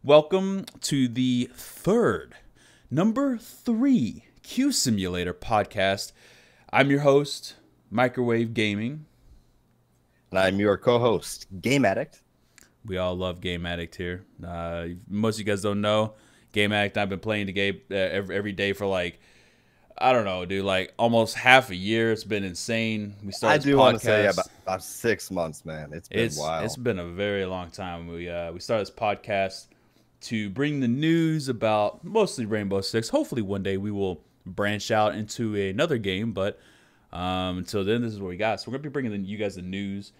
Welcome to the number three Q Simulator podcast. I'm your host, MicrowaveGaming. And I'm your co-host, GameAddict. We all love GameAddict here. Most of you guys don't know, GameAddict, I've been playing the game every day for like, I don't know, dude, like almost half a year. It's been insane. We started I do want to say about 6 months, man. It's been a while. It's been a very long time. We started this podcast to bring the news about mostly Rainbow Six. Hopefully one day we will branch out into another game, but until then, this is what we got. So we're going to be bringing you guys the news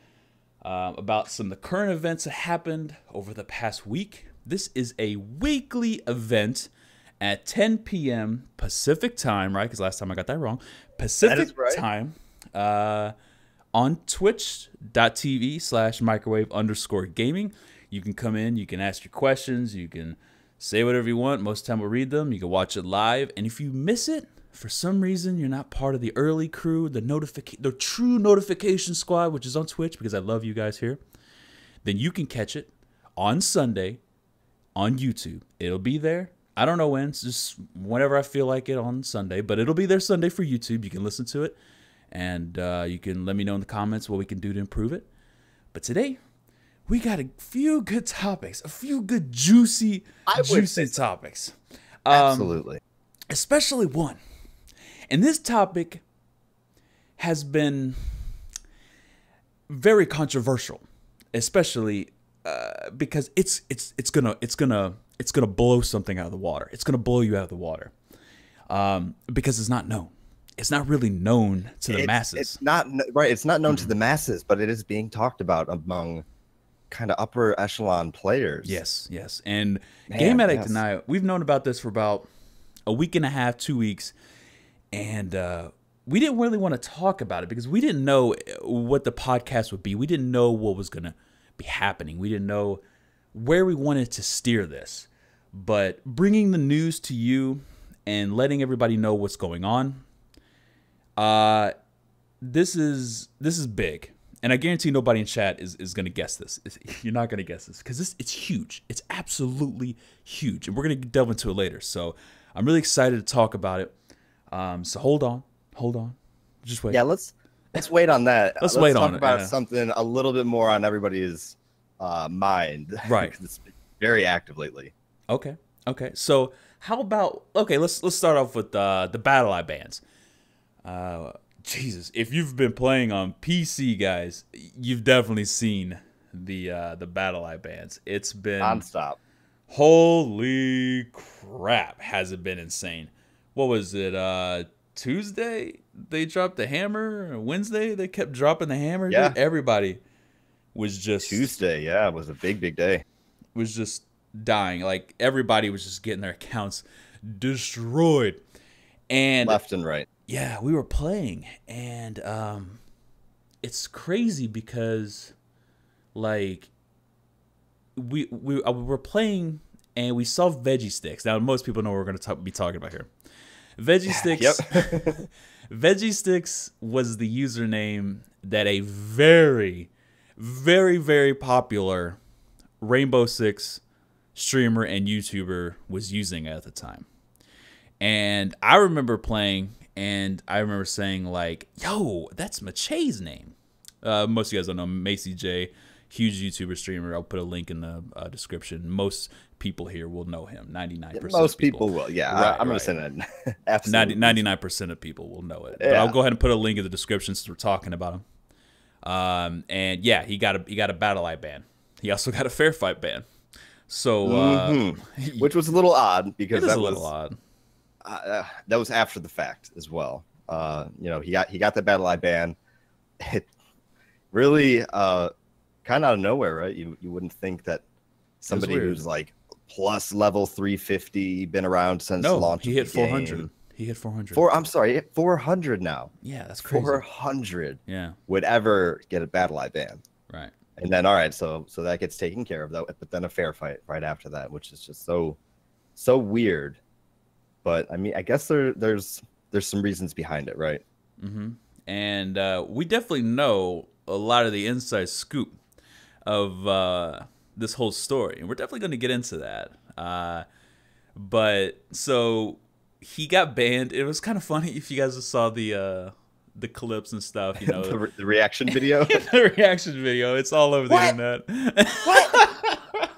about some of the current events that happened over the past week. This is a weekly event at 10 p.m. Pacific time, right? Because last time I got that wrong. Pacific time on twitch.tv/microwave_gaming. You can come in, you can ask your questions, you can say whatever you want. Most of the time we'll read them. You can watch it live. And if you miss it, for some reason you're not part of the early crew, the true notification squad, which is on Twitch, because I love you guys here, then you can catch it on Sunday on YouTube. It'll be there. I don't know when. It's just whenever I feel like it on Sunday. But it'll be there Sunday for YouTube. You can listen to it. And you can let me know in the comments what we can do to improve it. But today, we got a few good topics. A few good juicy topics. Absolutely. Especially one. And this topic has been very controversial. Especially because it's gonna blow something out of the water. It's gonna blow you out of the water, because it's not known. It's not really known to the masses. It's not right. It's not known to the masses, but it is being talked about among kind of upper echelon players. Yes. And GameAddicts and I, we've known about this for about a week and a half, 2 weeks, and we didn't really want to talk about it because we didn't know what the podcast would be. We didn't know what was gonna be happening. We didn't know where we wanted to steer this, but bringing the news to you and letting everybody know what's going on, this is big, and I guarantee nobody in chat is gonna guess this. You're not gonna guess this because it's huge. It's absolutely huge, and we're gonna delve into it later. So I'm really excited to talk about it. So hold on, just wait. Yeah, let's wait on that. Let's wait on talk about something a little bit more on everybody's mind. Right. It's very active lately. Okay. So how about let's start off with the BattlEye Bans. Jesus, if you've been playing on PC, guys, you've definitely seen the BattlEye Bans. It's been nonstop. Holy crap, has it been insane? What was it? Tuesday they dropped the hammer. Wednesday they kept dropping the hammer. Yeah. Dude, everybody was just Tuesday. Yeah, it was a big day. Was just dying. Like everybody was just getting their accounts destroyed, and left and right. Yeah, we were playing, and it's crazy because like we were playing and we saw veggie sticks. Now most people know what we're going to be talking about here. Veggie sticks. Yep. Veggie sticks was the username that a very, very, very popular Rainbow Six streamer and YouTuber was using at the time. And I remember playing, and I remember saying like, yo, that's Macie's name. Most of you guys don't know Macie Jay, huge YouTuber streamer. I'll put a link in the description. Most people here will know him. 99%. Most people will. Yeah, right, I'm going to say that. Absolutely. 99% of people will know it. Yeah. But I'll go ahead and put a link in the description since we're talking about him. And yeah, he got a BattlEye ban. He also got a Fair Fight ban. So which was a little odd because that was a little odd. That was after the fact as well. He got the BattlEye ban. It really kind of out of nowhere, right? You wouldn't think that somebody who's like plus level 350, been around since launch. He hit 400. He hit 400. I'm sorry, 400 now. Yeah, that's crazy. 400. Yeah. Would ever get a BattlEye ban. Right. And then all right, so that gets taken care of though, but then a fair fight right after that, which is just so weird. But I mean, I guess there's some reasons behind it, right? Mm-hmm. And we definitely know a lot of the inside scoop of this whole story, and we're definitely going to get into that. But so he got banned. It was kind of funny if you guys saw the clips and stuff, you know, the reaction video. The reaction video. It's all over the internet. What?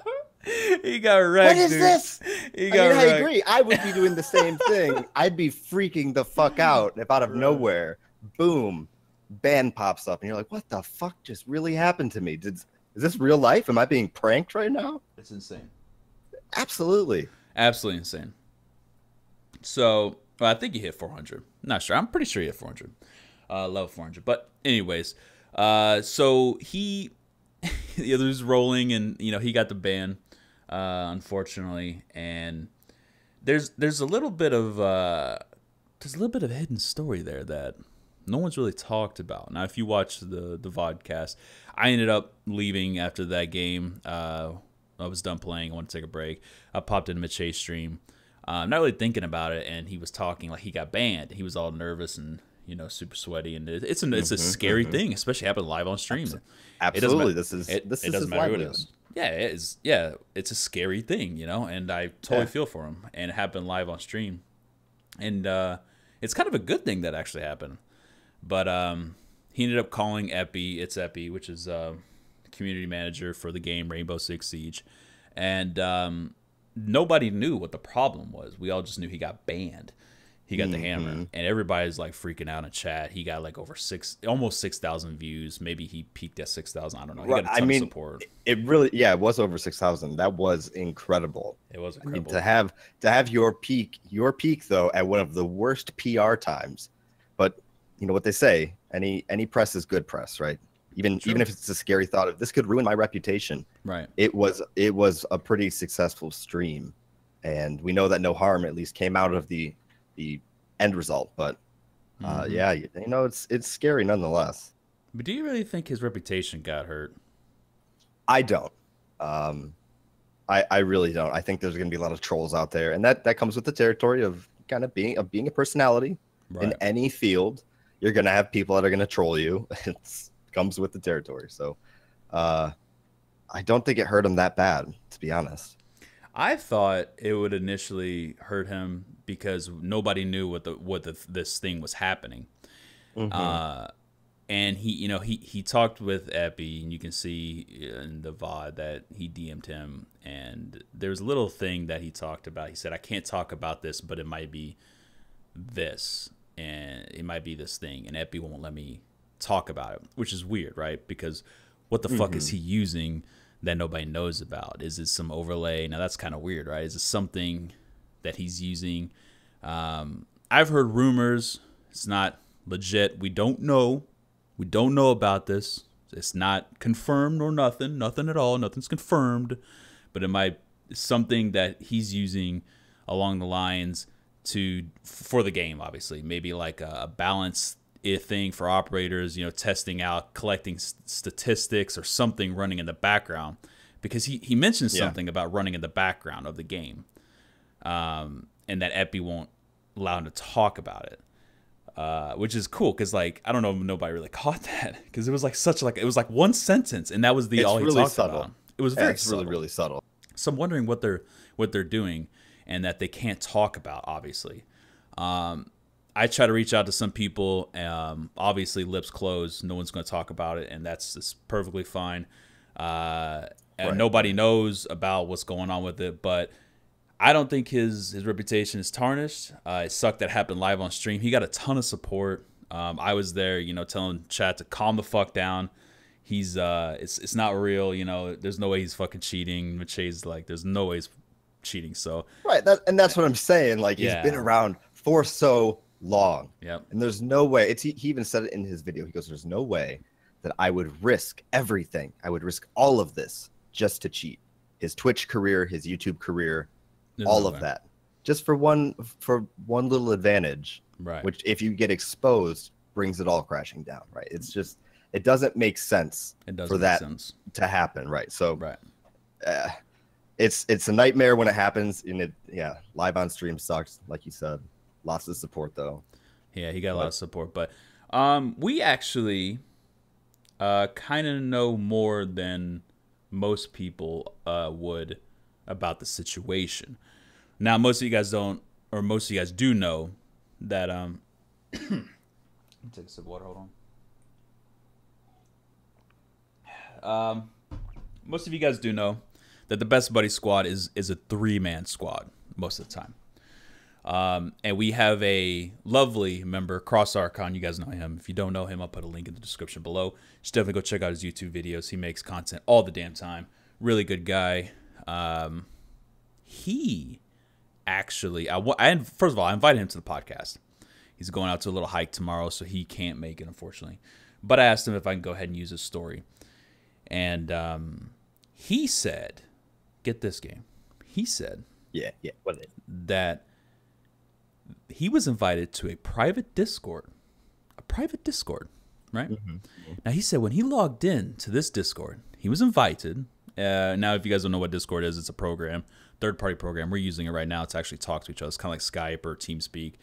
He got wrecked. What is dude. this? I agree. I would be doing the same thing. I'd be freaking the fuck out if out of nowhere, boom, ban pops up, and you're like, "What the fuck just really happened to me? Is this real life? Am I being pranked right now?" It's insane. Absolutely. Absolutely insane. So well, I think he hit 400. Not sure. I'm pretty sure he hit 400. Level 400. But anyways, so he the others rolling, and you know he got the ban, unfortunately. And there's a little bit of a hidden story there that no one's really talked about. Now, if you watch the vodcast, I ended up leaving after that game. I was done playing. I wanted to take a break. I popped into Macie's stream, not really thinking about it, and he was talking like he got banned. He was all nervous and, you know, super sweaty, and it's a scary thing, especially happening live on stream. Absolutely, this is doesn't matter who it is. Yeah, it is. Yeah, it's a scary thing, you know, and I totally feel for him. And it happened live on stream, and it's kind of a good thing that actually happened. But he ended up calling Epi. It's Epi, which is community manager for the game Rainbow Six Siege, and nobody knew what the problem was. We all just knew he got banned. He got the hammer, and everybody's like freaking out in chat. He got like over almost 6,000 views. Maybe he peaked at 6,000. I don't know. He got a ton of support. It really, it was over 6,000. That was incredible. It was incredible. To have your peak though at one of the worst PR times. But you know what they say, any press is good press, right? Even if it's a scary thought of this could ruin my reputation. Right. It was a pretty successful stream, and we know that no harm at least came out of the end result. But yeah, you know, it's scary nonetheless. But do you really think his reputation got hurt? I don't. I really don't. I think there's going to be a lot of trolls out there, and that comes with the territory of kind of being a personality in any field. You're going to have people that are going to troll you. It comes with the territory. So I don't think it hurt him that bad, to be honest. I thought it would initially hurt him because nobody knew what this thing was happening. And he talked with Epi, and you can see in the VOD that he DM'd him, and there's a little thing that he talked about. He said, "I can't talk about this, but it might be this, and it might be this thing, and Epi won't let me talk about it," which is weird, right? Because what the fuck is he using that nobody knows about? Is it some overlay? Now that's kind of weird, right? Is it something that he's using? I've heard rumors. It's not legit. We don't know. We don't know about this. It's not confirmed or nothing at all. Nothing's confirmed, but it might be something that he's using along the lines for the game, obviously. Maybe like a balance thing for operators, you know, testing out, collecting statistics or something running in the background, because he mentioned something about running in the background of the game, and that Epi won't allow him to talk about it, which is cool, because like I don't know if nobody really caught that, because it was like it was like one sentence, and that was all he talked about. It was very subtle. really subtle. So I'm wondering what they're doing, and that they can't talk about, obviously. I try to reach out to some people. Obviously, lips closed. No one's going to talk about it, and that's perfectly fine. And nobody knows about what's going on with it. But I don't think his reputation is tarnished. It sucked that happened live on stream. He got a ton of support. I was there, you know, telling chat to calm the fuck down. He's it's not real. You know, there's no way he's fucking cheating. Macie's like, there's no way he's cheating. So and that's what I'm saying. Like he's been around for so long. And there's no way. He even said it in his video. He goes, "There's no way that I would risk everything. I would risk all of this just to cheat. His Twitch career, his YouTube career, all of that, just for one little advantage. Right. Which, if you get exposed, brings it all crashing down. Right. It's just, it doesn't make sense for that to happen. Right. So it's a nightmare when it happens. And it live on stream sucks, like you said. Lots of support though. Yeah, he got a lot of support, but we actually kind of know more than most people would about the situation. Now, most of you guys don't, or most of you guys do know that. Let me take a sip of water. Hold on. Most of you guys do know that the Best Buddy Squad is a 3-man squad most of the time. And we have a lovely member, CrossArchon. You guys know him. If you don't know him, I'll put a link in the description below. Just definitely go check out his YouTube videos. He makes content all the damn time. Really good guy. He actually, first of all, I invited him to the podcast. He's going out to a little hike tomorrow, so he can't make it, unfortunately. But I asked him if I can go ahead and use his story. And he said, get this game. He said that he was invited to a private Discord. Right? Mm-hmm. Now, he said when he logged in to this Discord, he was invited. Now, if you guys don't know what Discord is, it's a program, third-party program. We're using it right now to actually talk to each other. It's kind of like Skype or TeamSpeak.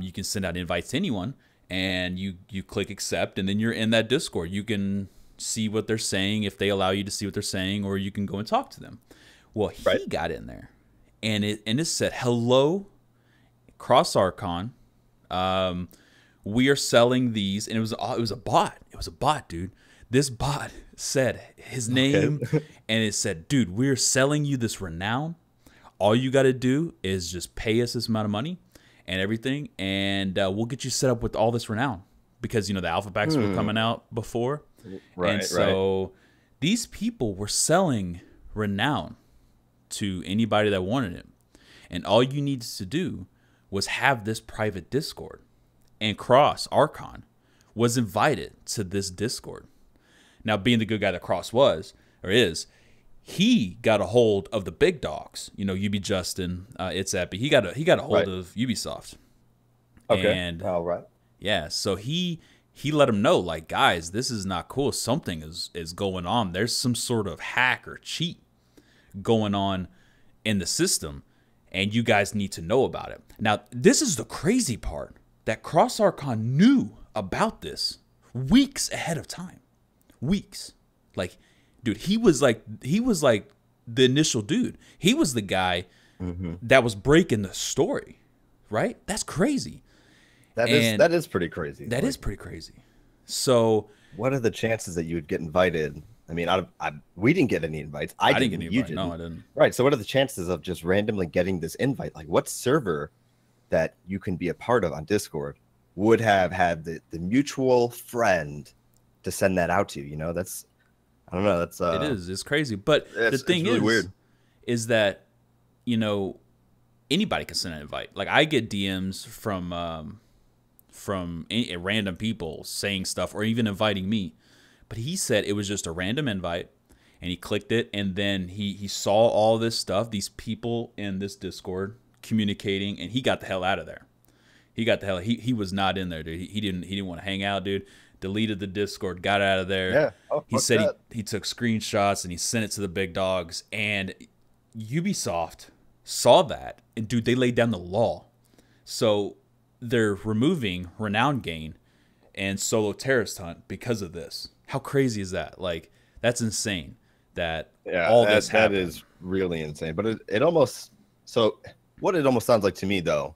You can send out invites to anyone, and you click accept, and then you're in that Discord. You can see what they're saying if they allow you to see what they're saying, or you can go and talk to them. Well, he got in there, and it said, hello, CrossArchon. We are selling these, and it was a bot. It was a bot, dude. This bot said his name, and it said, dude, we're selling you this renown. All you got to do is just pay us this amount of money and everything, and we'll get you set up with all this renown. Because, the alpha packs were coming out before. Right, and so these people were selling renown to anybody that wanted it. And all you needed to do was have this private Discord. And CrossArchon was invited to this Discord. Now, being the good guy that Cross was, or is, he got a hold of the big dogs. UB Justin, It's Epi. He got a hold of Ubisoft. Okay. And all right. Yeah, so he let them know, like, guys, this is not cool. Something is going on. There's some sort of hack or cheat going on in the system, and you guys need to know about it. Now, this is the crazy part, that CrossArchon knew about this weeks ahead of time. Weeks. Like, dude, he was like the initial dude. He was the guy that was breaking the story, right? That's crazy. That is pretty crazy. That is pretty crazy. So, what are the chances that you would get invited? I mean, we didn't get any invites. I didn't get any invites. No, I didn't. Right. So, what are the chances of just randomly getting this invite? Like, what server that you can be a part of on Discord would have had the mutual friend to send that out to? That's, I don't know. That's it is. It's crazy. But the thing really weird. Is that anybody can send an invite. Like, I get DMs from random people saying stuff or even inviting me. But he said it was just a random invite, and he clicked it, and then he saw all this stuff, these people in this Discord communicating, and he got the hell out of there. He was not in there, dude. He didn't want to hang out, dude. Deleted the Discord, got out of there. Yeah. Oh, he said he took screenshots and he sent it to the big dogs, and Ubisoft saw that, and dude, they laid down the law. So they're removing renown gain and solo terrorist hunt because of this. How crazy is that? Like, that's insane that all this happened. That is really insane. But it almost sounds like to me, though,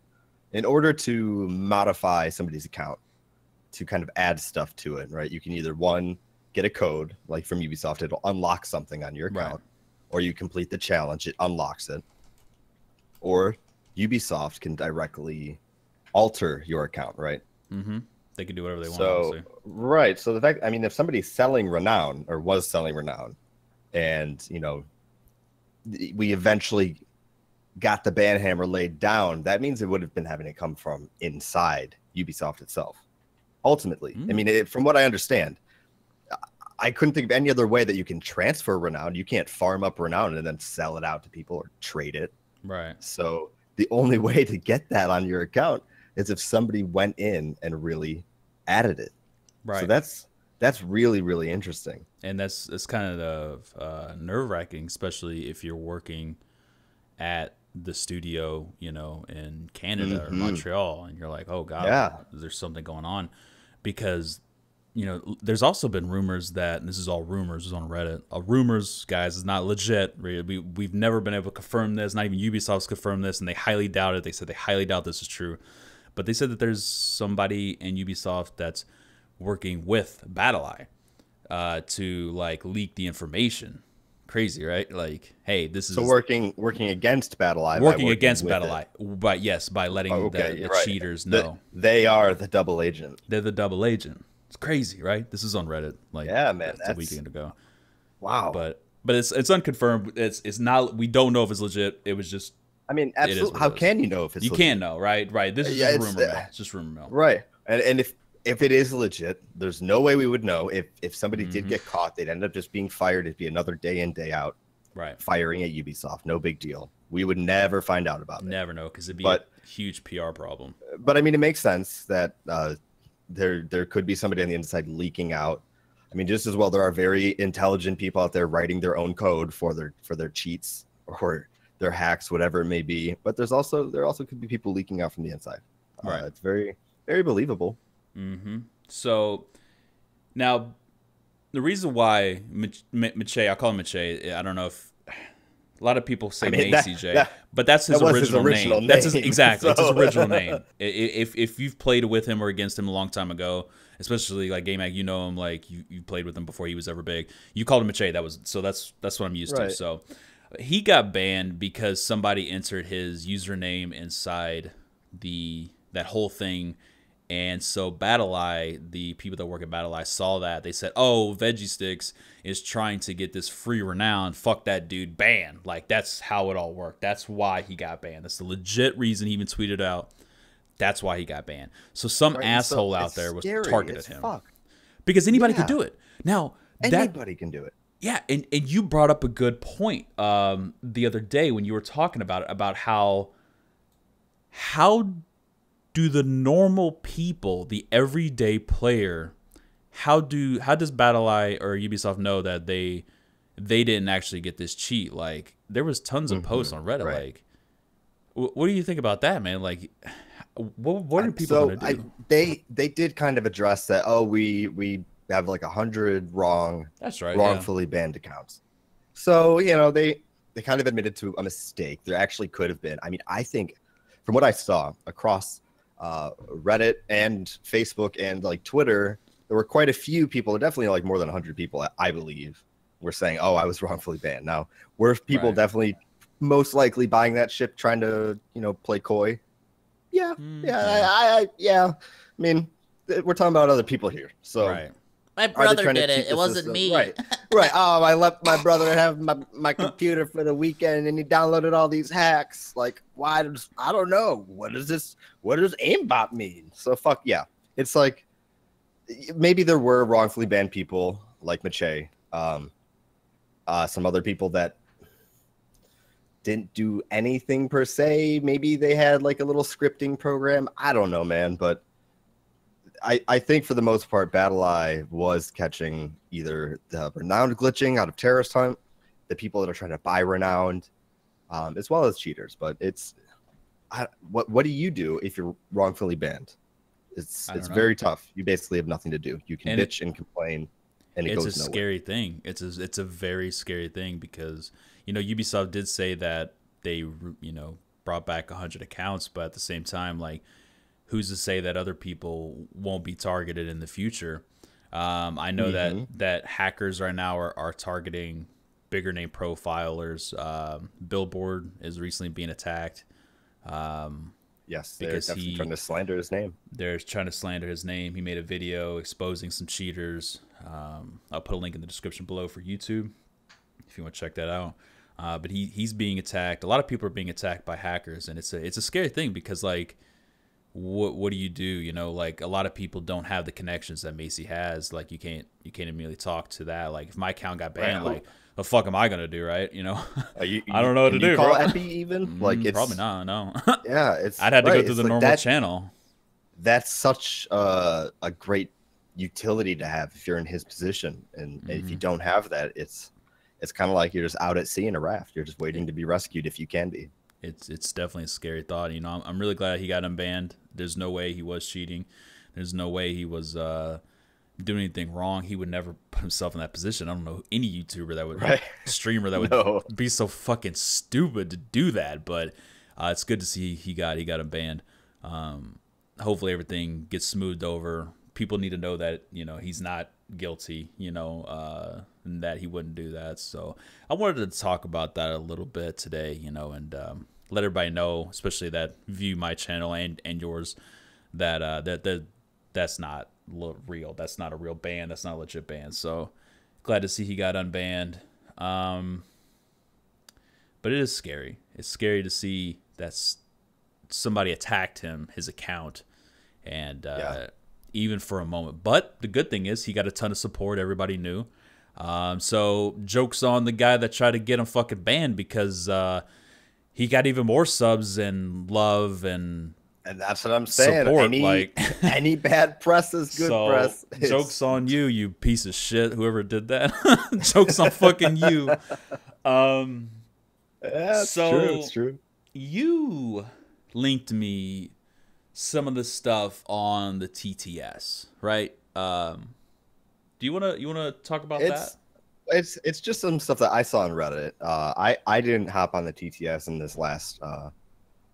in order to modify somebody's account, to kind of add stuff to it, right? You can either, one, get a code, like from Ubisoft, it'll unlock something on your account, or you complete the challenge, it unlocks it. Or Ubisoft can directly alter your account, right? Mm-hmm. They can do whatever they want. Obviously. Right. So the fact, I mean, if somebody's selling renown or was selling renown, and we eventually got the ban hammer laid down, that means it would have been having to come from inside Ubisoft itself. Ultimately, I mean, from what I understand, I couldn't think of any other way that you can transfer renown. You can't farm up renown and then sell it out to people or trade it. Right. So the only way to get that on your account is if somebody went in and really added it. Right. So that's really, really interesting. And that's kind of nerve-wracking, especially if you're working at the studio, in Canada or Montreal, and you're like, oh God, there's something going on. Because you know, there's also been rumors that, and this is all rumors, is on Reddit. Rumors, guys, is not legit. We've never been able to confirm this. Not even Ubisoft's confirmed this, and they highly doubt it. They said they highly doubt this is true. But they said that there's somebody in Ubisoft that's working with BattlEye to like leak the information. Crazy, right? Like, hey, this is so working against BattlEye. Working against BattlEye, but yes, by letting the cheaters know. They are the double agent. They're the double agent. It's crazy, right? This is on Reddit. Like, yeah, man, that's a weekend ago. Wow. But it's unconfirmed. It's not. We don't know if it's legit. It was just. I mean, absolutely. How can you know if it's? You legit? can't know, right? Right. This is just rumor mill. It's just rumor mill. Right. And if it is legit, there's no way we would know. If somebody did get caught, they'd end up just being fired. It'd be another day in, day out. Right. Firing at Ubisoft. No big deal. We would never find out about it. Never know, because it'd be a huge PR problem. But I mean, it makes sense that there could be somebody on the inside leaking out. I mean, just as well, there are very intelligent people out there writing their own code for their cheats or their hacks, whatever it may be. But there also could be people leaking out from the inside. Right. It's very, very believable. So now the reason why Macie, I call him Macie. I don't know if a lot of people say Macie Jay, but that's his original name. That's his, exactly. It's his original name. If you've played with him or against him a long time ago, especially like GameAddicts, you know him, like you played with him before he was ever big. You called him Macie. That's what I'm used to. So he got banned because somebody entered his username inside that whole thing. And so BattlEye, the people that work at BattlEye saw that. They said, oh, Veggie Sticks is trying to get this free renown. Fuck that dude, ban. Like, that's how it all worked. That's why he got banned. That's the legit reason he even tweeted out. That's why he got banned. So some asshole out there was targeted him. Because anybody could do it. Now, anybody can do it. Yeah, and you brought up a good point the other day when you were talking about how do the normal people, the everyday player, how does BattlEye or Ubisoft know that they didn't actually get this cheat? Like, there was tons of posts on Reddit. Like, what do you think about that, man? Like, what are people gonna do? They did kind of address that. Oh, we have like 100 wrongfully banned accounts. So you know they kind of admitted to a mistake. There actually could have been. I mean, I think from what I saw across Reddit and Facebook and like Twitter, there were quite a few people, definitely like more than 100 people, I believe, were saying, oh, I was wrongfully banned. Now, were people definitely most likely buying that shit, trying to, you know, play coy? Yeah. I mean, we're talking about other people here. So my brother did it. It wasn't me. Right. Oh, I left my brother have my computer for the weekend, and he downloaded all these hacks. Like, why? I don't know. What does this? What does aimbot mean? So fuck yeah. It's like maybe there were wrongfully banned people like Macie, some other people that didn't do anything per se. Maybe they had like a little scripting program. I don't know, man, but I think for the most part, BattlEye was catching either the renowned glitching out of Terrorist Hunt, the people that are trying to buy renowned, as well as cheaters. But what do you do if you're wrongfully banned? It's very tough. You basically have nothing to do. You can bitch and complain, and it goes nowhere. It's a scary thing. It's a very scary thing because, you know, Ubisoft did say that they, you know, brought back 100 accounts, but at the same time, like, who's to say that other people won't be targeted in the future? I know that hackers right now are targeting bigger name profilers. BillBoard is recently being attacked. Yes, because he's trying to slander his name. They're trying to slander his name. He made a video exposing some cheaters. I'll put a link in the description below for YouTube if you want to check that out. But he's being attacked. A lot of people are being attacked by hackers, and it's a scary thing because, like, what do? You know, like, a lot of people don't have the connections that Macie has. Like, you can't immediately talk to that. Like, if my account got banned, like, the fuck am I gonna do, right? You know, I don't know what to do. Call bro. Epi even like it's probably not. No. Yeah, I'd have to go through the normal channel. That's such a great utility to have if you're in his position, and if you don't have that, it's kind of like you're just out at sea in a raft. You're just waiting to be rescued if you can be. It's definitely a scary thought. You know, I'm really glad he got unbanned. There's no way he was cheating. There's no way he was, doing anything wrong. He would never put himself in that position. I don't know any YouTuber that would, streamer that would be so fucking stupid to do that. But it's good to see he got him banned. Hopefully everything gets smoothed over. People need to know that, you know, he's not guilty, you know, and that he wouldn't do that. So I wanted to talk about that a little bit today, you know, and let everybody know, especially that view my channel and yours, that that's not real. That's not a real ban. That's not a legit ban. So glad to see he got unbanned. But it is scary. It's scary to see that somebody attacked his account, and even for a moment. But the good thing is he got a ton of support. Everybody knew. So joke's on the guy that tried to get him fucking banned, because he got even more subs and love and that's what I'm saying. Support, any bad press is good press. Joke's on you, you piece of shit. Whoever did that. Joke's on fucking you. It's true. It's true. You linked me some of the stuff on the TTS, right? Do you wanna talk about that? It's just some stuff that I saw on Reddit. I didn't hop on the TTS in this last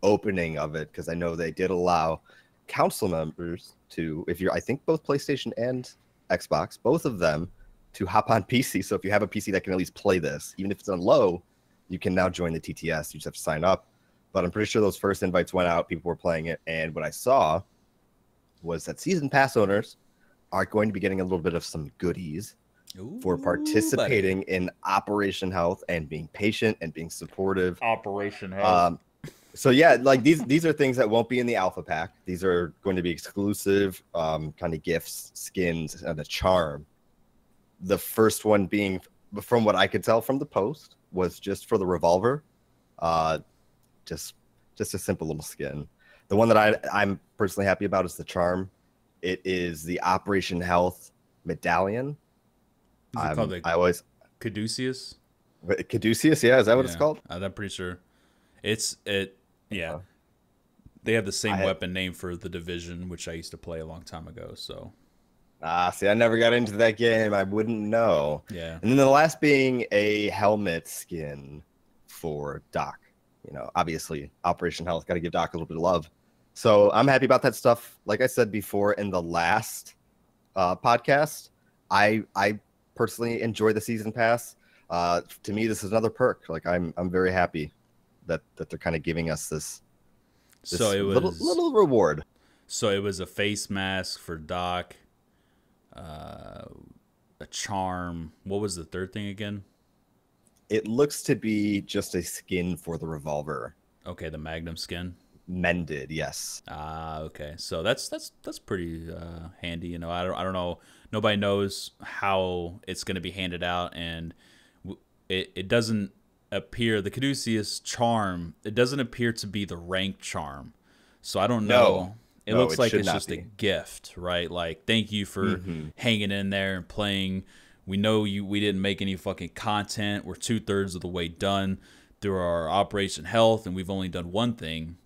opening of it, because I know they did allow council members to, if you're, I think both PlayStation and Xbox, both of them, to hop on PC. So if you have a PC that can at least play this, even if it's on low, you can now join the TTS. You just have to sign up. But I'm pretty sure those first invites went out. People were playing it. And what I saw was that season pass owners are going to be getting a little bit of some goodies for participating in Operation Health and being patient and being supportive. Operation Health. So yeah, like these are things that won't be in the alpha pack. These are going to be exclusive kind of gifts, skins, and a charm. The first one being, from what I could tell from the post, was just for the revolver. Just a simple little skin. The one that I'm personally happy about is the charm. It is the Operation Health medallion. Is it called the Caduceus? Caduceus, yeah, is that what it's called? I'm pretty sure. Yeah. They have the same weapon name for the Division, which I used to play a long time ago. So. See, I never got into that game. I wouldn't know. Yeah. And then the last being a helmet skin for Doc. You know, obviously, Operation Health, got to give Doc a little bit of love. So I'm happy about that stuff. Like I said before in the last podcast, I personally enjoy the season pass. To me, this is another perk. Like I'm very happy that they're kind of giving us this so it was little reward. So it was a face mask for Doc, a charm. What was the third thing again? It looks to be just a skin for the revolver. Okay, the Magnum skin. Mended, yes. Okay. So that's pretty handy. You know, I don't know. Nobody knows how it's going to be handed out, and it doesn't appear, the Caduceus charm, it doesn't appear to be the rank charm. So I don't know. It looks like it's just a gift, right? Like, thank you for hanging in there and playing. We know we didn't make any fucking content. We're 2/3 of the way done through our Operation Health, and we've only done one thing.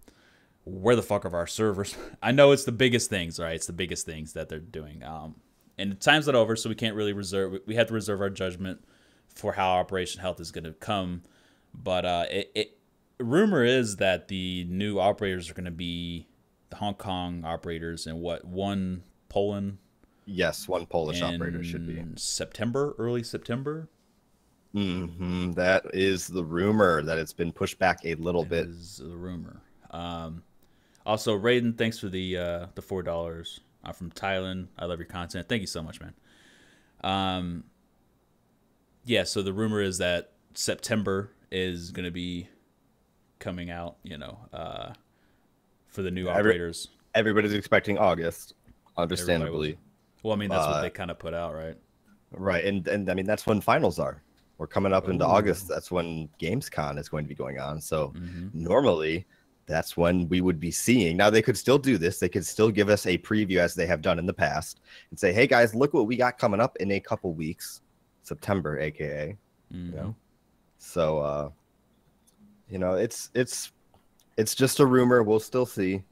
Where the fuck are our servers? I know it's the biggest things, right? It's the biggest things that they're doing. And the time's not over, so we can't really we have to reserve our judgment for how Operation Health is going to come. But rumor is that the new operators are going to be the Hong Kong operators, and one Poland. Yes, one Polish operator should be September, early September. That is the rumor, that it's been pushed back a little bit. Is the rumor. Also, Raiden, thanks for the $4. I'm from Thailand. I love your content. Thank you so much, man. Yeah, so the rumor is that September is going to be coming out, you know, for the new operators. Everybody's expecting August, understandably. Well, I mean, that's what they kind of put out, right? Right, and I mean, that's when finals are. We're coming up into August. That's when Gamescom is going to be going on. So normally, that's when we would be seeing. Now, they could still do this. They could still give us a preview, as they have done in the past, and say, hey, guys, look what we got coming up in a couple weeks. September, aka. You know? So, you know, it's just a rumor. We'll still see.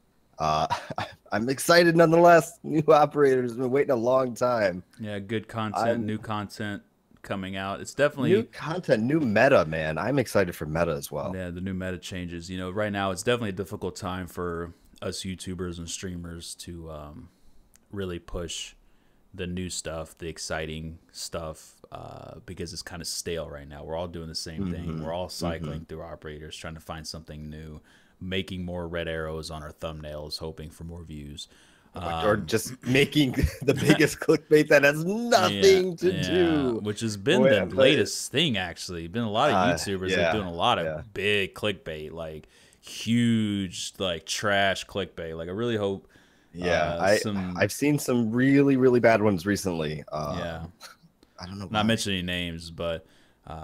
I'm excited nonetheless. New operators, been waiting a long time. Yeah, good content, new content coming out. It's definitely new content, new meta, man. I'm excited for meta as well. Yeah, the new meta changes. You know, right now it's definitely a difficult time for us YouTubers and streamers to really push the new stuff, the exciting stuff, because it's kind of stale right now. We're all doing the same thing. We're all cycling through operators, trying to find something new, making more red arrows on our thumbnails, hoping for more views. Or just making the biggest clickbait that has nothing to do. Which has been the latest thing, actually. Been a lot of YouTubers that are doing a lot of big clickbait, like huge, like trash clickbait. Like I really hope. I've seen some really, really bad ones recently. I don't know. Not mentioning names, but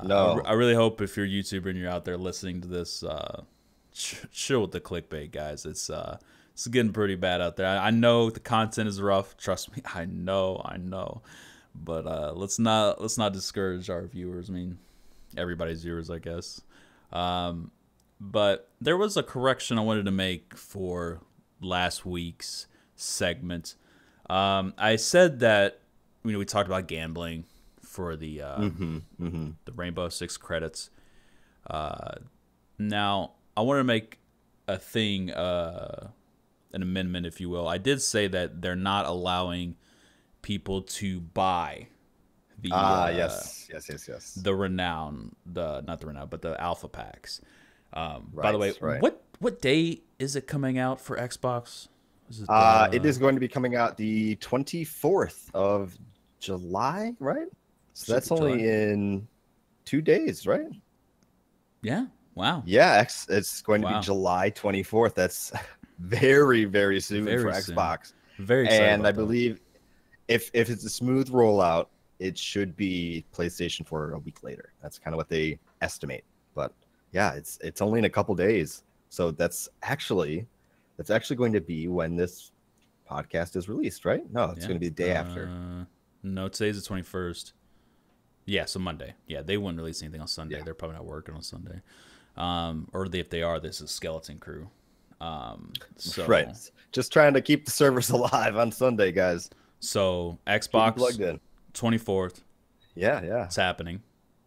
no. I really hope if you're a YouTuber and you're out there listening to this, chill with the clickbait, guys. It's getting pretty bad out there. I know the content is rough. Trust me, I know. But let's not discourage our viewers. I mean, everybody's viewers, I guess. But there was a correction I wanted to make for last week's segment. I said that we talked about gambling for the Rainbow Six credits. Now I want to make a thing. An amendment, if you will. I did say that they're not allowing people to buy the yes. The renown, not the renown, but the alpha packs. By the way, what day is it coming out for Xbox? Is it, it is going to be coming out the 24th of July, right? So that's only in 2 days, right? Yeah. Wow. Yeah, it's going to be July 24th. That's very, very soon for Xbox. Very excited. And I believe if it's a smooth rollout, it should be PlayStation 4 a week later. That's kind of what they estimate. But yeah, it's only in a couple days. So that's actually going to be when this podcast is released, right? No, it's going to be the day after. No, today's the 21st. Yeah, so Monday. Yeah, they wouldn't release anything on Sunday. Yeah. They're probably not working on Sunday. Or if they are, this is Skeleton Crew. Right, just trying to keep the servers alive on Sunday, guys. So Xbox plugged in. 24th. Yeah, it's happening.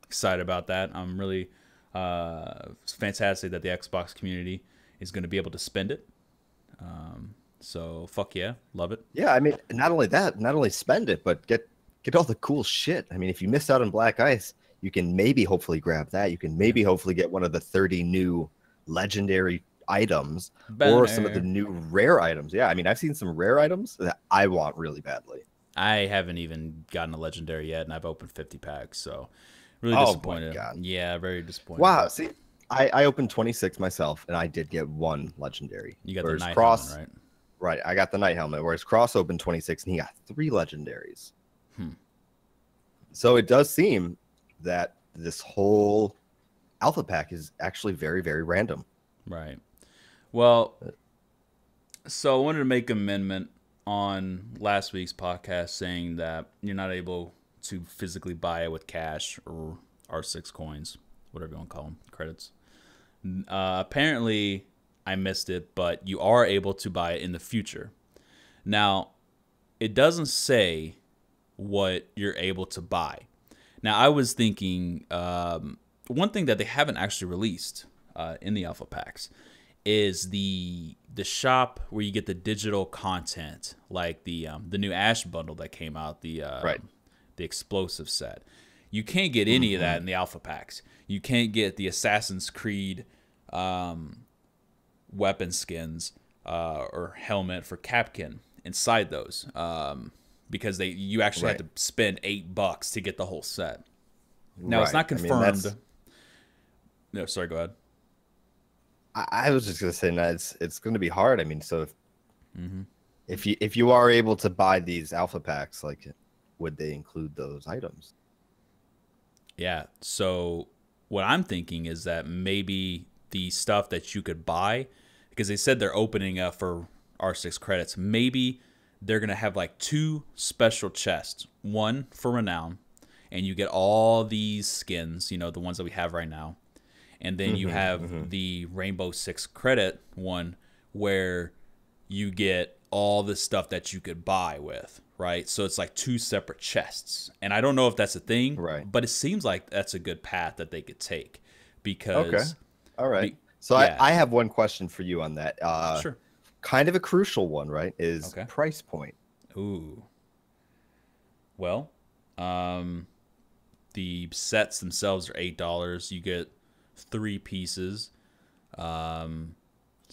Excited about that. I'm really it's fantastic that the Xbox community is going to be able to spend it. So fuck yeah, love it. Yeah, I mean, not only spend it, but get all the cool shit. I mean, if you missed out on Black Ice, you can maybe hopefully grab that. You can maybe hopefully get one of the 30 new legendary items or some of the new rare items. Yeah, I mean, I've seen some rare items that I want really badly. I haven't even gotten a legendary yet, and I've opened 50 packs, so really disappointed. My God. Yeah, very disappointed. Wow, see, I opened 26 myself, and I did get one legendary. You got the Night Helmet, right? Right, I got the Night Helmet, whereas Cross opened 26, and he got 3 legendaries. So it does seem that this whole alpha pack is actually very, very random. Right. Well, so I wanted to make an amendment on last week's podcast saying that you're not able to physically buy it with cash or R6 coins, whatever you want to call them, credits. Apparently, I missed it, but you are able to buy it in the future. Now, it doesn't say what you're able to buy. Now, I was thinking one thing that they haven't actually released in the alpha packs is the shop where you get the digital content, like the new Ash bundle that came out, the explosive set. You can't get any of that in the alpha packs. You can't get the Assassin's Creed weapon skins or helmet for Capkin inside those because you actually had to spend $8 to get the whole set. Now it's not confirmed. No, sorry, go ahead. I was just gonna say that it's going to be hard. I mean, so if you are able to buy these alpha packs, like, would they include those items? Yeah. So what I'm thinking is that maybe the stuff that you could buy, because they said they're opening up for R6 credits, maybe they're gonna have like 2 special chests, one for Renown, and you get all these skins, the ones that we have right now. And then you have the Rainbow Six credit one where you get all the stuff that you could buy with, right? So it's like 2 separate chests. And I don't know if that's a thing, right? but it seems like that's a good path that they could take because... Okay. All right. So yeah. I have one question for you on that. Sure. Kind of a crucial one, right? Is price point. Ooh. Well, the sets themselves are $8. You get 3 pieces.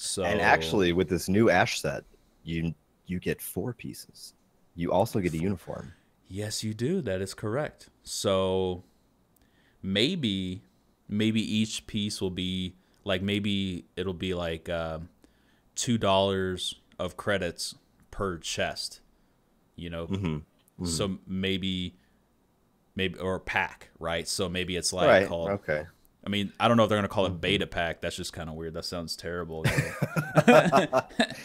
So and actually, with this new Ash set, you get 4 pieces. You also get a uniform. Yes, you do. That is correct. So maybe each piece will be like, maybe it'll be like $2 of credits per chest. You know, so maybe or pack, right? So maybe it's like called. Okay. I mean, I don't know if they're gonna call it beta pack. That's just kind of weird. That sounds terrible. I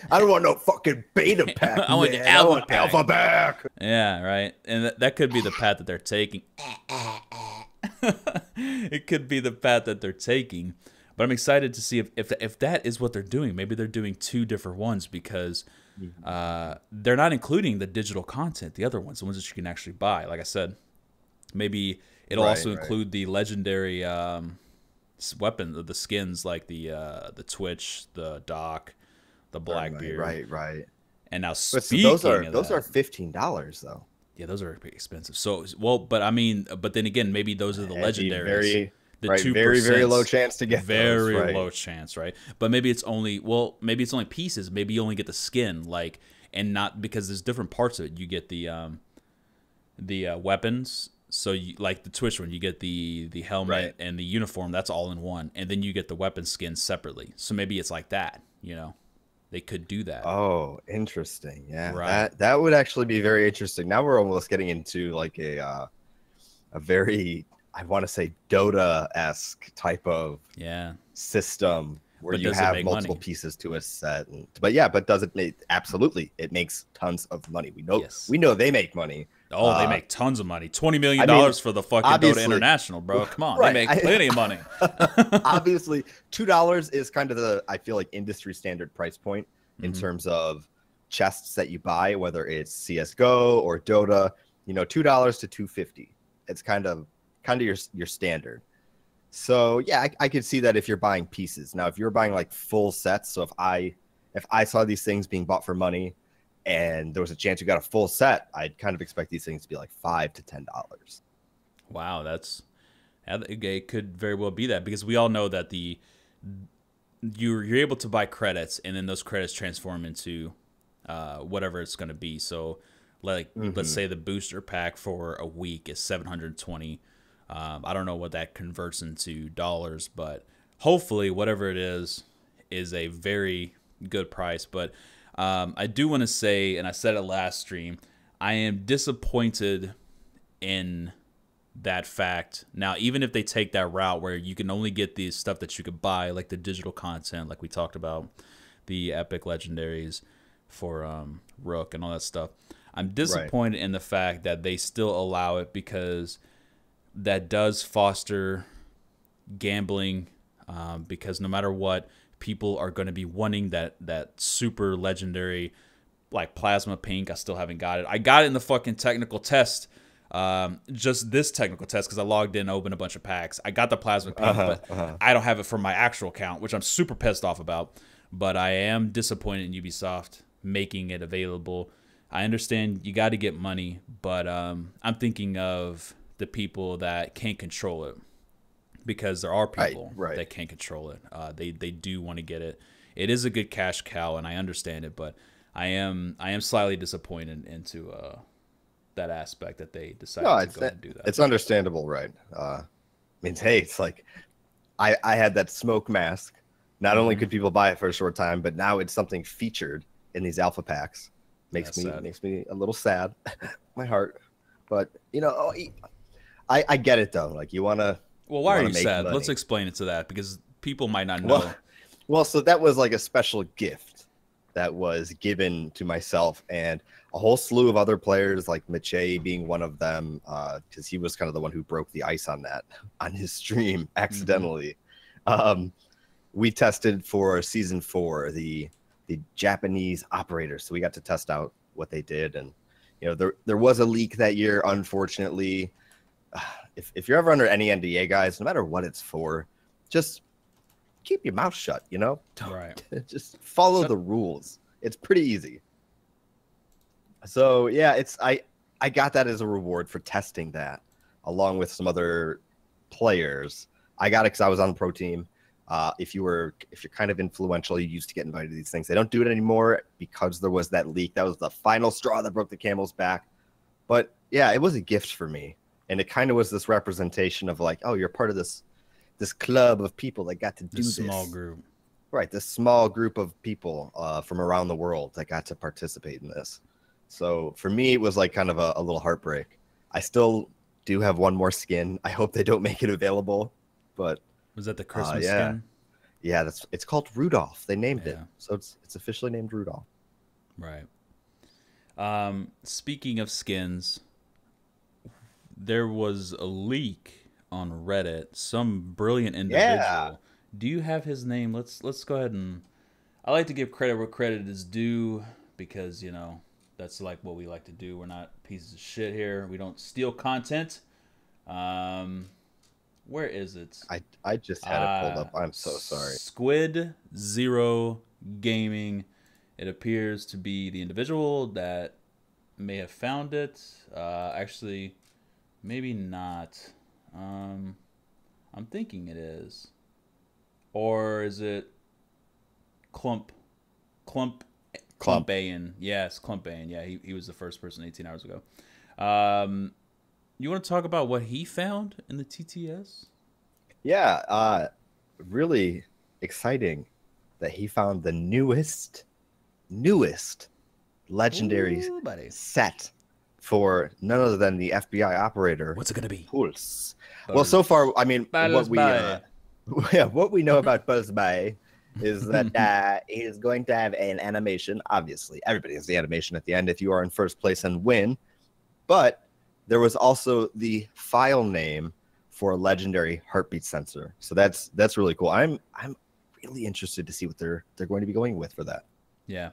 don't want no fucking beta pack. I want the alpha pack. Yeah, right. And that could be the path that they're taking. It could be the path that they're taking. But I'm excited to see if that is what they're doing. Maybe they're doing 2 different ones because they're not including the digital content, the other ones, the ones that you can actually buy. Like I said, maybe it'll also include the legendary weapon, the skins like the Twitch, the Doc, the Blackbeard. Right. And now speaking those are $15 though. Yeah, those are pretty expensive. So but I mean, but then again, maybe those are the legendaries. The 2%, very low chance to get very those, low chance, right? But maybe it's only pieces. Maybe you only get the skin, like, and not because there's different parts of it. You get the weapons. So you, like the Twitch one, you get the helmet and the uniform. That's all in one, and then you get the weapon skins separately. So maybe it's like that. You know, they could do that. Oh, interesting. Yeah, right. That would actually be very interesting. Now we're almost getting into like a very, I want to say, Dota-esque type of system where you have multiple pieces to a set. But does it make, absolutely, it makes tons of money. We know they make money. Oh, they make tons of money. $20 million for the fucking Dota International, bro. Come on, they make plenty of money. Obviously, $2 is kind of the, I feel like, industry standard price point in terms of chests that you buy, whether it's CS:GO or Dota. You know, $2 to $2.50. It's kind of your standard. So yeah, I could see that if you're buying pieces. Now, if you're buying like full sets, so if I saw these things being bought for money, and there was a chance you got a full set, I'd kind of expect these things to be like $5 to $10. Wow, it could very well be that, because we all know that you're able to buy credits, and then those credits transform into whatever it's going to be. So, like, let's say the booster pack for a week is 720. I don't know what that converts into dollars, but hopefully whatever it is a very good price. But I do want to say, and I said it last stream, I am disappointed in that fact. Now, even if they take that route where you can only get the stuff that you could buy, like the digital content, like we talked about, the epic legendaries for Rook and all that stuff, I'm disappointed in the fact that they still allow it, because that does foster gambling, because no matter what, people are going to be wanting that super legendary, like plasma pink. I still haven't got it. I got it in the fucking technical test, just this technical test, because I logged in, opened a bunch of packs. I got the plasma pink, but I don't have it for my actual account, which I'm super pissed off about. But I am disappointed in Ubisoft making it available. I understand you got to get money, but I'm thinking of the people that can't control it. Because there are people that can't control it. They do want to get it. It is a good cash cow, and I understand it, but I am slightly disappointed into that aspect that they decided to go ahead and do that. It's understandable, right? Means, hey, it's like I had that smoke mask. Not only could people buy it for a short time, but now it's something featured in these alpha packs. Makes me a little sad, my heart. But you know, I get it though. Like you want to. Well, why are you sad? Let's explain it to that, because people might not know. Well, so that was like a special gift that was given to myself and a whole slew of other players, like Macie being one of them, because he was kind of the one who broke the ice on his stream accidentally. We tested for season 4 the the Japanese operators. So we got to test out what they did. And, you know, there was a leak that year, unfortunately. If you're ever under any NDA, guys, no matter what it's for, just keep your mouth shut, you know? Right. Just follow the rules. It's pretty easy. So, yeah, I got that as a reward for testing that, along with some other players. I got it because I was on the pro team. If you're kind of influential, you used to get invited to these things. They don't do it anymore because there was that leak. That was the final straw that broke the camel's back. But yeah, it was a gift for me, and it kind of was this representation of like, oh, you're part of this club of people that got to do this. Small group, right? This small group of people from around the world that got to participate in this. So for me, it was like kind of a little heartbreak. I still do have one more skin. I hope they don't make it available, but. Was that the Christmas skin? Yeah, it's called Rudolph. They named it. So it's officially named Rudolph. Right. Speaking of skins, there was a leak on Reddit. Some brilliant individual. Yeah. Do you have his name? Let's go ahead and I like to give credit where credit is due because, you know, that's like what we like to do. We're not pieces of shit here. We don't steal content. Where is it? I just had it pulled up. I'm so sorry. Squid Zero Gaming. It appears to be the individual that may have found it. Actually, maybe not. I'm thinking it is. Or is it Clumpayan? Yes, Clumpayan. Yeah, he was the first person 18 hours ago. You want to talk about what he found in the TTS? Yeah, really exciting that he found the newest legendary set for none other than the FBI operator. What's it gonna be? Pulse. Well, so far, I mean, what we know about BattlEye is that he is going to have an animation. Obviously, everybody has the animation at the end if you are in first place and win, but there was also the file name for a legendary heartbeat sensor. So that's really cool. I'm really interested to see what they're going to be going with for that. Yeah,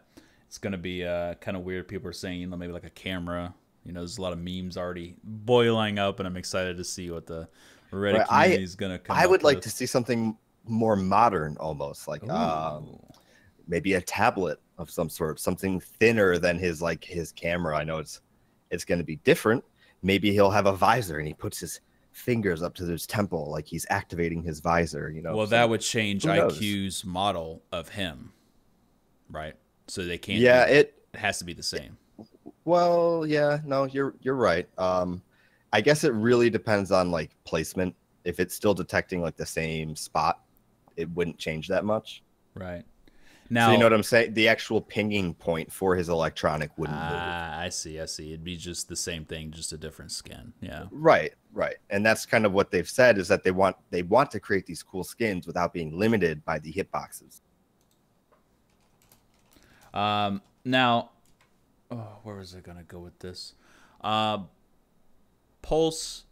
it's going to be kind of weird. People are saying, you know, maybe like a camera. You know, there's a lot of memes already boiling up, and I'm excited to see what the Reddit community is going to come up with. I would like to see something more modern, almost like maybe a tablet of some sort, something thinner than his camera. I know it's going to be different. Maybe he'll have a visor and he puts his fingers up to his temple like he's activating his visor, you know. Well, that would change IQ's model of him, right? So they can't. Yeah, it has to be the same. Well, yeah, no, you're right. I guess it really depends on like placement. If it's still detecting like the same spot, it wouldn't change that much. Right. Now, so you know what I'm saying? The actual pinging point for his electronic wouldn't move. I see. It'd be just the same thing, just a different skin. Yeah. Right. And that's kind of what they've said is that they want to create these cool skins without being limited by the hitboxes. Now, where was I gonna go with this? Pulse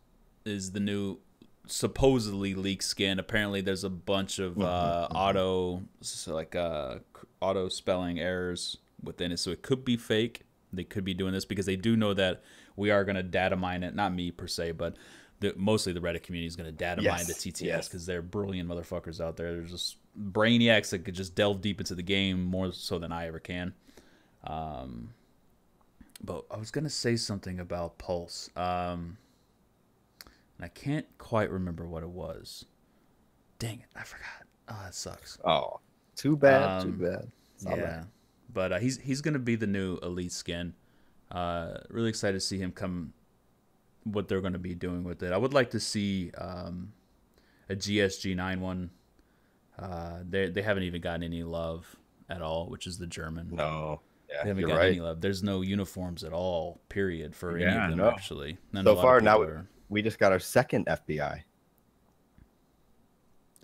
is the new supposedly leaked skin. Apparently there's a bunch of auto spelling errors within it, so it could be fake. They could be doing this because they do know that we are going to data mine it. Not me per se, but mostly the Reddit community is going to data mine the TTS because they're brilliant motherfuckers out there. They're just brainiacs that could just delve deep into the game more so than I ever can. But I was going to say something about Pulse. And I can't quite remember what it was. Dang it, I forgot. Oh, that sucks. Oh, too bad. Too bad. Yeah, but he's gonna be the new elite skin. Really excited to see him come. What they're gonna be doing with it. I would like to see a GSG9 one. They haven't even gotten any love at all, which is the German. No. Yeah, they haven't gotten any love. There's no uniforms at all. Period for any of them actually. So far now. We just got our second FBI.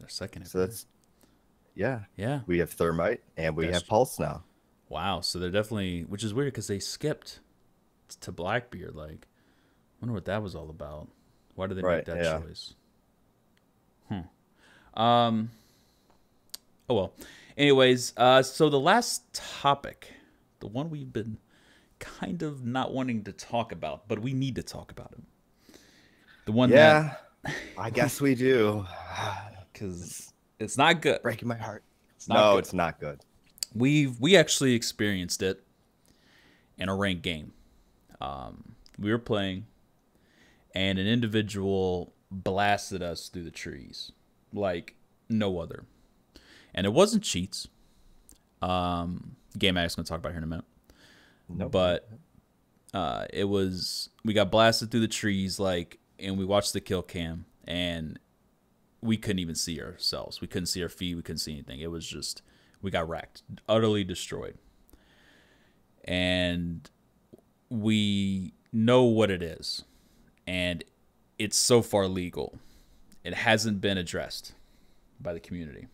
Our second FBI. So that's, yeah. We have Thermite and we have Pulse now. Wow. So they're definitely, which is weird because they skipped to Blackbeard. Like, I wonder what that was all about. Why did they make that choice? Oh, well. Anyways, so the last topic, the one we've been kind of not wanting to talk about, but we need to talk about it. The one that I guess we do, because it's not good. Breaking my heart. It's not It's not good. We actually experienced it in a ranked game. We were playing, and an individual blasted us through the trees like no other. And it wasn't cheats. GameAddicts gonna talk about it here in a minute. Nope. But it was, we got blasted through the trees, like, and we watched the kill cam, and we couldn't even see ourselves. We couldn't see our feet. We couldn't see anything. It was just, we got wrecked, utterly destroyed. And we know what it is, and it's so far legal. It hasn't been addressed by the community,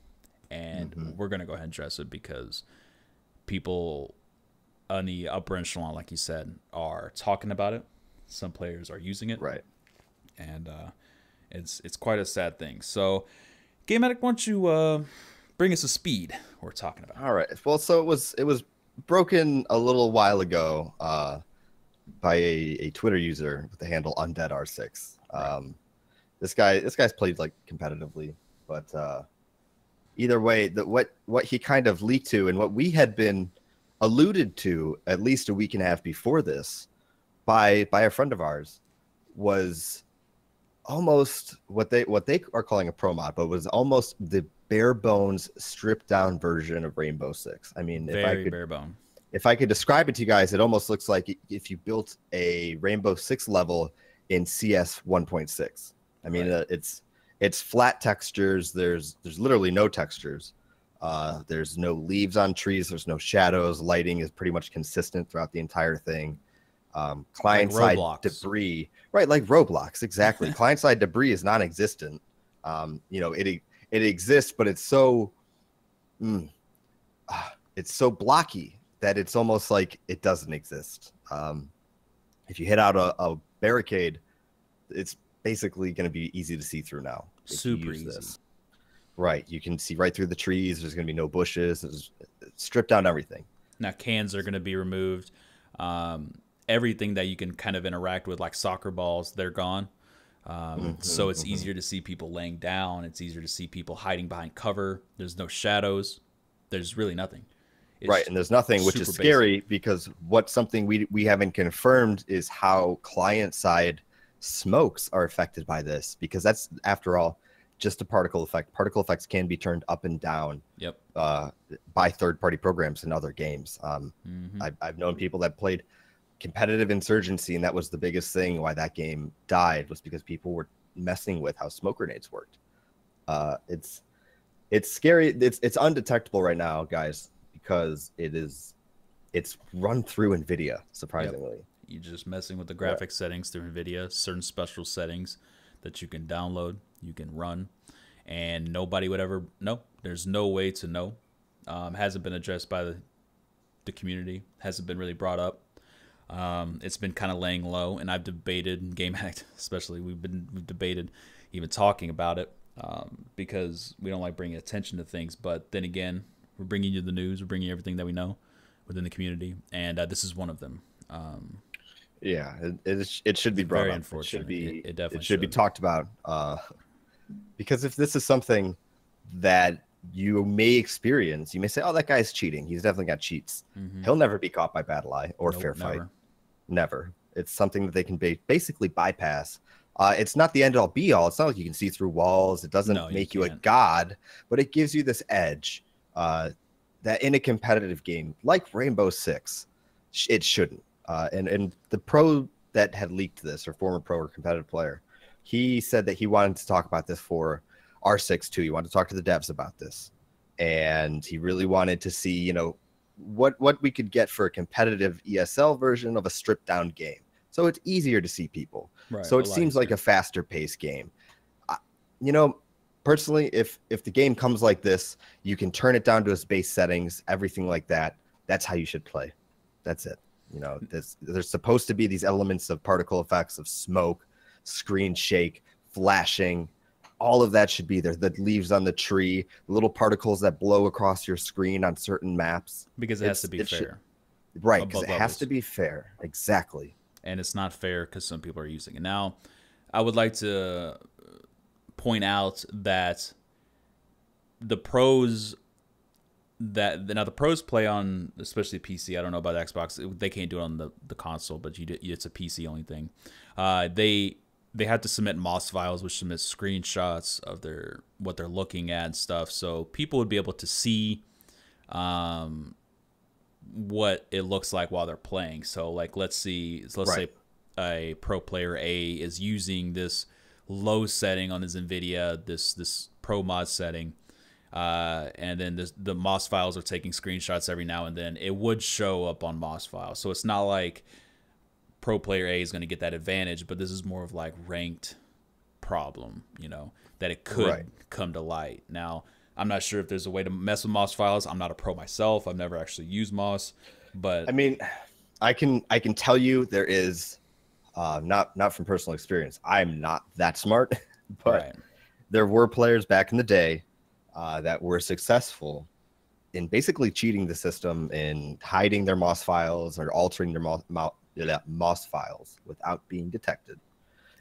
and we're gonna go ahead and address it because people on the upper echelon, like you said, are talking about it. Some players are using it, Right? And it's quite a sad thing. So, GameAddict, why don't you bring us a speed we're talking about? All right. Well, so it was broken a little while ago by a Twitter user with the handle UndeadR6. This guy's played like competitively, but either way, what he kind of leaked to, and what we had been alluded to at least a week and a half before this by a friend of ours, was almost what they are calling a pro mod, but was almost the bare bones stripped down version of Rainbow Six. I mean, if I could describe it to you guys, it almost looks like if you built a Rainbow Six level in CS 1.6. I mean, it's flat textures. There's literally no textures. There's no leaves on trees. There's no shadows. Lighting is pretty much consistent throughout the entire thing. Client-side debris, right? Like Roblox, exactly. Client-side debris is non-existent. It exists, but it's so blocky that it's almost like it doesn't exist. If you hit out a barricade, it's basically going to be easy to see through now. Super easy. Right. You can see right through the trees. There's going to be no bushes. There's stripped down everything. Now cans are going to be removed. Everything that you can kind of interact with, like soccer balls, they're gone. So it's easier to see people laying down. It's easier to see people hiding behind cover. There's no shadows. There's really nothing. Right, and there's nothing, which is scary because something we haven't confirmed is how client-side smokes are affected by this, because that's, after all, just a particle effect. Particle effects can be turned up and down by third-party programs in other games. I've known people that played competitive Insurgency, and that was the biggest thing why that game died, was because people were messing with how smoke grenades worked. It's scary. It's undetectable right now, guys, because it's run through NVIDIA, surprisingly. You're just messing with the graphics settings through NVIDIA, certain special settings that you can download, you can run, and nobody would ever know. There's no way to know. Hasn't been addressed by the community, hasn't been really brought up. It's been kind of laying low, and I've debated, GameAddicts especially, we've debated even talking about it, because we don't like bringing attention to things. But then again, we're bringing you the news, we're bringing you everything that we know within the community, and this is one of them. It should be brought up. It should be. It definitely should be talked about. Because if this is something that you may experience, you may say, "Oh, that guy's cheating. He's definitely got cheats. He'll never be caught by BattlEye or Fair Fight. Never. It's something that they can basically bypass. It's not the end all be all. It's not like you can see through walls. It doesn't make you a god, but it gives you this edge that in a competitive game like Rainbow Six, it shouldn't. And the pro that had leaked this, or former pro or competitive player, he said that he wanted to talk about this for R6 too. He wanted to talk to the devs about this, and he really wanted to see, what we could get for a competitive ESL version of a stripped down game, so it's easier to see people. Right, so it seems like a faster paced game. Personally, if the game comes like this, you can turn it down to its base settings, everything like that. That's how you should play. That's it. There's supposed to be these elements of particle effects, of smoke, screen shake, flashing, all of that should be there. The leaves on the tree, little particles that blow across your screen on certain maps. Because it has to be fair. Right, because it has to be fair. Exactly. And it's not fair because some people are using it. Now, I would like to point out that the pros play on, especially PC. I don't know about Xbox. They can't do it on the console, but it's a PC only thing. They have to submit MOS files, which submits screenshots of what they're looking at and stuff. So people would be able to see what it looks like while they're playing. So like let's say a pro player A is using this low setting on his NVIDIA, this pro mod setting, and then the MOS files are taking screenshots every now and then. It would show up on MOS files. So it's not like pro player A is going to get that advantage, but this is more of like ranked problem, that it could come to light. Now, I'm not sure if there's a way to mess with MOS files. I'm not a pro myself. I've never actually used MOS, but I mean, I can tell you there is not from personal experience. I'm not that smart, but there were players back in the day that were successful in basically cheating the system and hiding their MOS files or altering their MOS files without being detected.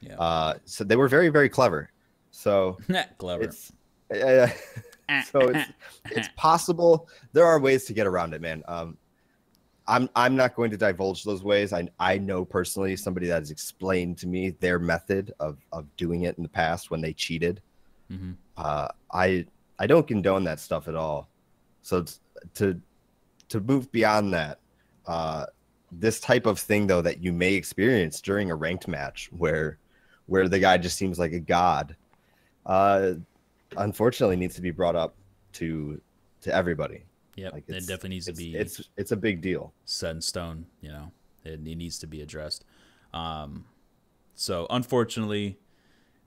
Yeah. So they were very, very clever. So clever. So it's possible. There are ways to get around it, man. I'm not going to divulge those ways. I know personally somebody that has explained to me their method of doing it in the past when they cheated. Mm-hmm. I don't condone that stuff at all. So to move beyond that, this type of thing though that you may experience during a ranked match where the guy just seems like a god, unfortunately needs to be brought up to everybody. Yeah, it definitely needs to be. It's a big deal. Set in stone. It needs to be addressed. So unfortunately,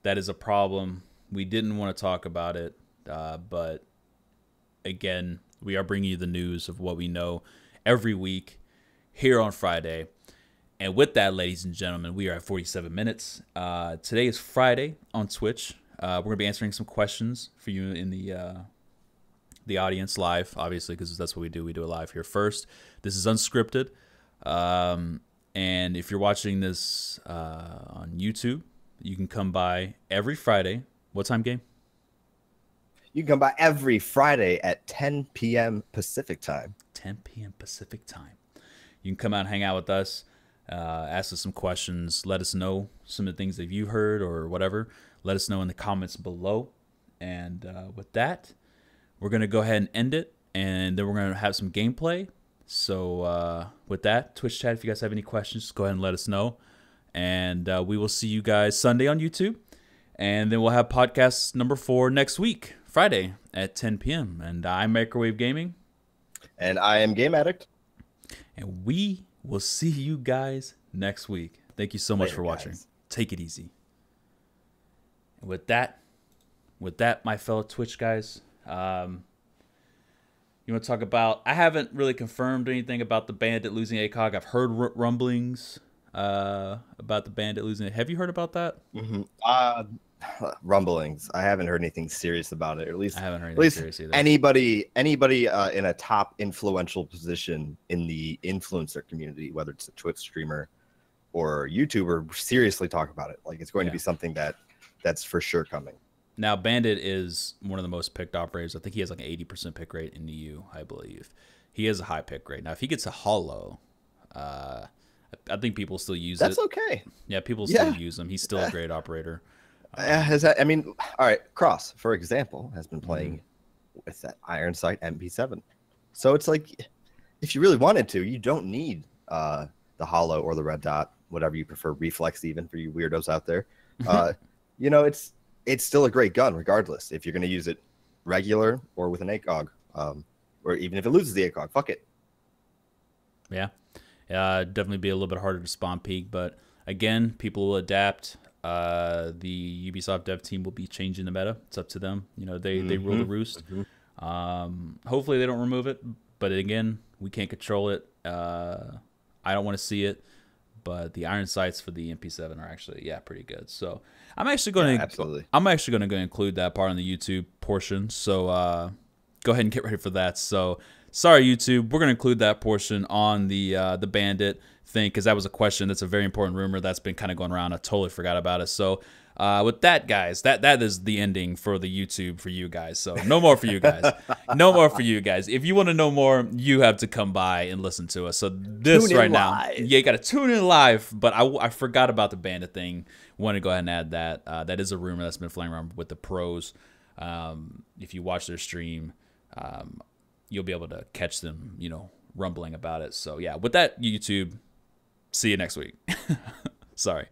that is a problem. We didn't want to talk about it, but again, we are bringing you the news of what we know every week here on Friday. And with that, ladies and gentlemen, we are at 47 minutes. Today is Friday on Twitch. We're going to be answering some questions for you in the audience live, obviously, because that's what we do. We do it live here first. This is unscripted. And if you're watching this on YouTube, you can come by every Friday. What time, Game? You can come by every Friday at 10 p.m. Pacific time. 10 p.m. Pacific time. You can come out and hang out with us, ask us some questions, let us know some of the things that you've heard or whatever. Let us know in the comments below. And with that, we're going to go ahead and end it, and then we're going to have some gameplay. So with that, Twitch chat, if you guys have any questions, just go ahead and let us know. And we will see you guys Sunday on YouTube. And then we'll have podcast number 4 next week, Friday at 10 p.m. And I'm MicrowaveGaming. And I am GameAddict. And we will see you guys next week. Thank you so much for watching. Take it easy. And with that, my fellow Twitch guys, you want to talk about, I haven't really confirmed anything about the Bandit losing ACOG. I've heard rumblings about the Bandit losing it. Have you heard about that? Mm-hmm. Rumblings. I haven't heard anything serious about it. Or at least I haven't heard anything serious either. Anybody in a top influential position in the influencer community, whether it's a Twitch streamer or YouTuber, seriously talk about it. Like it's going to be something that's for sure coming. Now, Bandit is one of the most picked operators. I think he has like an 80% pick rate in the EU, I believe. He has a high pick rate. Now, if he gets a hollow, I think people still use it. That's okay. Yeah, people still use him. He's still a great operator. I mean, all right, Cross, for example, has been playing with that Iron Sight MP7. So it's like, if you really wanted to, you don't need the hollow or the red dot, whatever you prefer, reflex even for you weirdos out there. It's still a great gun regardless if you're going to use it regular or with an ACOG, or even if it loses the ACOG, fuck it. Yeah, definitely be a little bit harder to spawn peak, but again, people will adapt. The Ubisoft dev team will be changing the meta. It's up to them. They rule the roost. Hopefully they don't remove it, but again, we can't control it. I don't want to see it, but the iron sights for the MP7 are actually pretty good. So I'm actually going to absolutely. I'm actually going to include that part in the YouTube portion. So go ahead and get ready for that. So sorry, YouTube, we're going to include that portion on the Bandit thing because that was a question. That's a very important rumor that's been kind of going around. I totally forgot about it. So with that, guys, that is the ending for the YouTube for you guys. So no more for you guys. No more for you guys. If you want to know more, you have to come by and listen to us. So this right now, you got to tune in live. But I forgot about the Bandit thing. Want to go ahead and add that. That is a rumor that's been flying around with the pros. If you watch their stream, you'll be able to catch them, rumbling about it. So yeah, with that, YouTube, see you next week. Sorry.